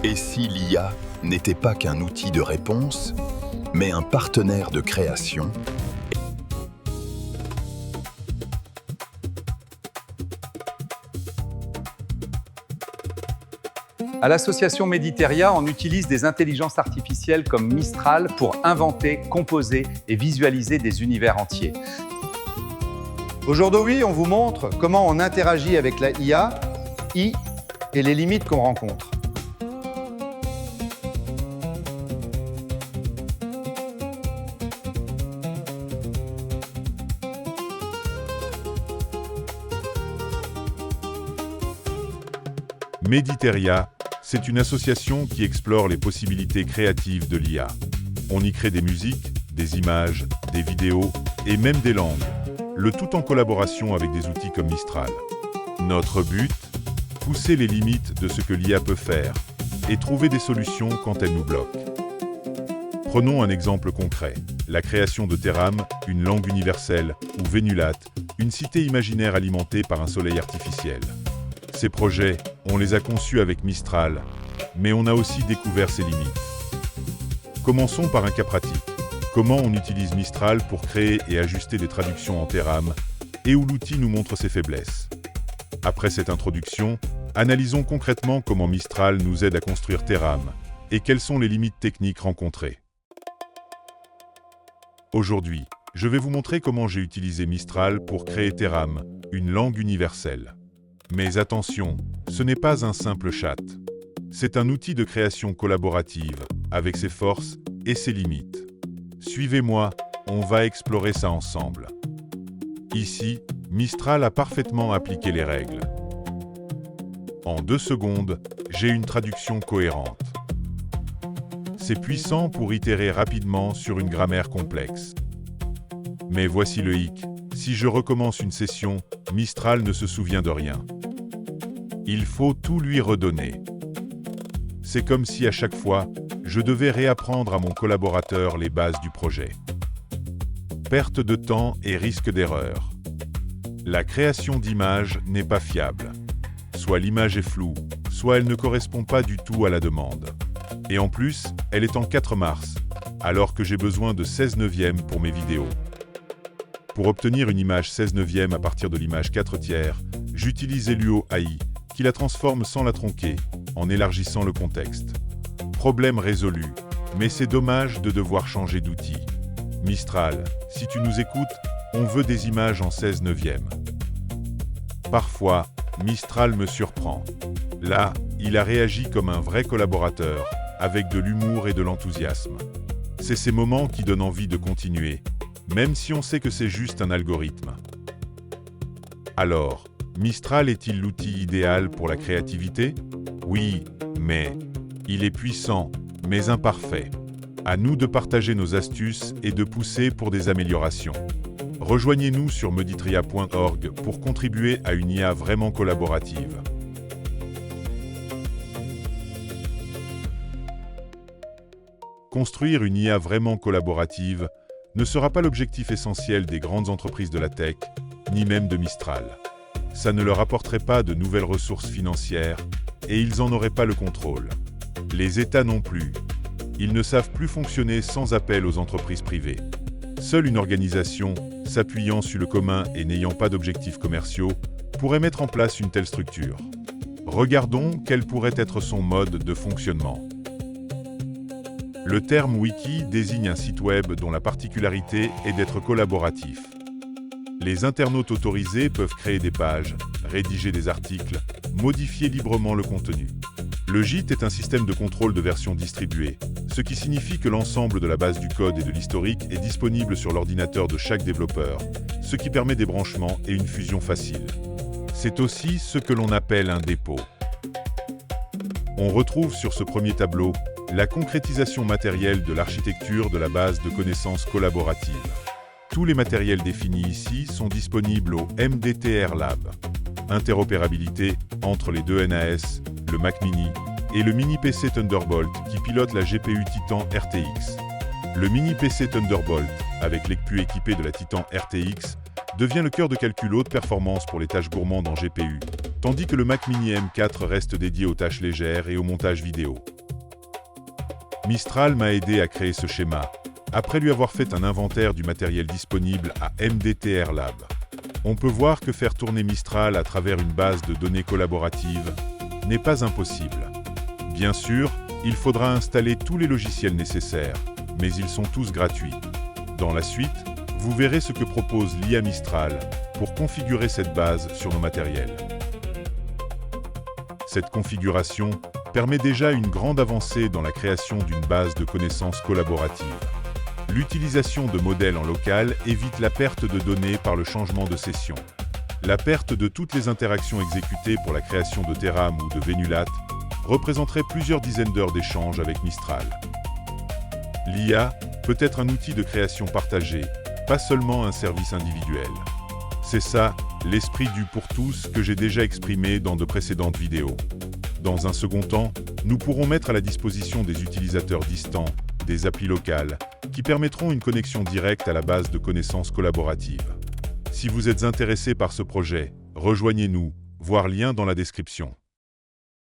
Et si l'IA n'était pas qu'un outil de réponse, mais un partenaire de création? À l'association Méditeria, on utilise des intelligences artificielles comme Mistral pour inventer, composer et visualiser des univers entiers. Aujourd'hui, on vous montre comment on interagit avec la IA et les limites qu'on rencontre. Méditeria, c'est une association qui explore les possibilités créatives de l'IA. On y crée des musiques, des images, des vidéos et même des langues, le tout en collaboration avec des outils comme Mistral. Notre but ? Pousser les limites de ce que l'IA peut faire et trouver des solutions quand elle nous bloque. Prenons un exemple concret, la création de Terram, une langue universelle, ou Vénulat, une cité imaginaire alimentée par un soleil artificiel. Ces projets, on les a conçus avec Mistral, mais on a aussi découvert ses limites. Commençons par un cas pratique. Comment on utilise Mistral pour créer et ajuster des traductions en Terram, et où l'outil nous montre ses faiblesses. Après cette introduction, analysons concrètement comment Mistral nous aide à construire Terram, et quelles sont les limites techniques rencontrées. Aujourd'hui, je vais vous montrer comment j'ai utilisé Mistral pour créer Terram, une langue universelle. Mais attention, ce n'est pas un simple chat. C'est un outil de création collaborative, avec ses forces et ses limites. Suivez-moi, on va explorer ça ensemble. Ici, Mistral a parfaitement appliqué les règles. En 2 secondes, j'ai une traduction cohérente. C'est puissant pour itérer rapidement sur une grammaire complexe. Mais voici le hic. Si je recommence une session, Mistral ne se souvient de rien. Il faut tout lui redonner. C'est comme si à chaque fois, je devais réapprendre à mon collaborateur les bases du projet. Perte de temps et risque d'erreur. La création d'images n'est pas fiable. Soit l'image est floue, soit elle ne correspond pas du tout à la demande. Et en plus, elle est en 4 mars, alors que j'ai besoin de 16/9 pour mes vidéos. Pour obtenir une image 16/9 à partir de l'image 4/3, j'utilise Eluo AI, qui la transforme sans la tronquer, en élargissant le contexte. Problème résolu, mais c'est dommage de devoir changer d'outil. Mistral, si tu nous écoutes, on veut des images en 16/9. Parfois, Mistral me surprend. Là, il a réagi comme un vrai collaborateur, avec de l'humour et de l'enthousiasme. C'est ces moments qui donnent envie de continuer, même si on sait que c'est juste un algorithme. Alors, Mistral est-il l'outil idéal pour la créativité? Oui, mais il est puissant, mais imparfait. À nous de partager nos astuces et de pousser pour des améliorations. Rejoignez-nous sur meditria.org pour contribuer à une IA vraiment collaborative. Construire une IA vraiment collaborative ne sera pas l'objectif essentiel des grandes entreprises de la tech, ni même de Mistral. Ça ne leur apporterait pas de nouvelles ressources financières et ils n'en auraient pas le contrôle. Les États non plus. Ils ne savent plus fonctionner sans appel aux entreprises privées. Seule une organisation, s'appuyant sur le commun et n'ayant pas d'objectifs commerciaux, pourrait mettre en place une telle structure. Regardons quel pourrait être son mode de fonctionnement. Le terme wiki désigne un site web dont la particularité est d'être collaboratif. Les internautes autorisés peuvent créer des pages, rédiger des articles, modifier librement le contenu. Le Git est un système de contrôle de version distribuée, ce qui signifie que l'ensemble de la base du code et de l'historique est disponible sur l'ordinateur de chaque développeur, ce qui permet des branchements et une fusion facile. C'est aussi ce que l'on appelle un dépôt. On retrouve sur ce premier tableau la concrétisation matérielle de l'architecture de la base de connaissances collaboratives. Tous les matériels définis ici sont disponibles au MDTR Lab. Interopérabilité entre les deux NAS, le Mac Mini et le mini PC Thunderbolt qui pilote la GPU Titan RTX. Le mini PC Thunderbolt, avec l'ECPU équipé de la Titan RTX, devient le cœur de calcul haute performance pour les tâches gourmandes en GPU, tandis que le Mac Mini M4 reste dédié aux tâches légères et au montage vidéo. Mistral m'a aidé à créer ce schéma, après lui avoir fait un inventaire du matériel disponible à MDTR Lab. On peut voir que faire tourner Mistral à travers une base de données collaborative n'est pas impossible. Bien sûr, il faudra installer tous les logiciels nécessaires, mais ils sont tous gratuits. Dans la suite, vous verrez ce que propose l'IA Mistral pour configurer cette base sur nos matériels. Cette configuration permet déjà une grande avancée dans la création d'une base de connaissances collaborative. L'utilisation de modèles en local évite la perte de données par le changement de session. La perte de toutes les interactions exécutées pour la création de Theram ou de Venulat représenterait plusieurs dizaines d'heures d'échange avec Mistral. L'IA peut être un outil de création partagée, pas seulement un service individuel. C'est ça, l'esprit du pour tous que j'ai déjà exprimé dans de précédentes vidéos. Dans un second temps, nous pourrons mettre à la disposition des utilisateurs distants des applis locales qui permettront une connexion directe à la base de connaissances collaboratives. Si vous êtes intéressé par ce projet, rejoignez-nous, voir lien dans la description.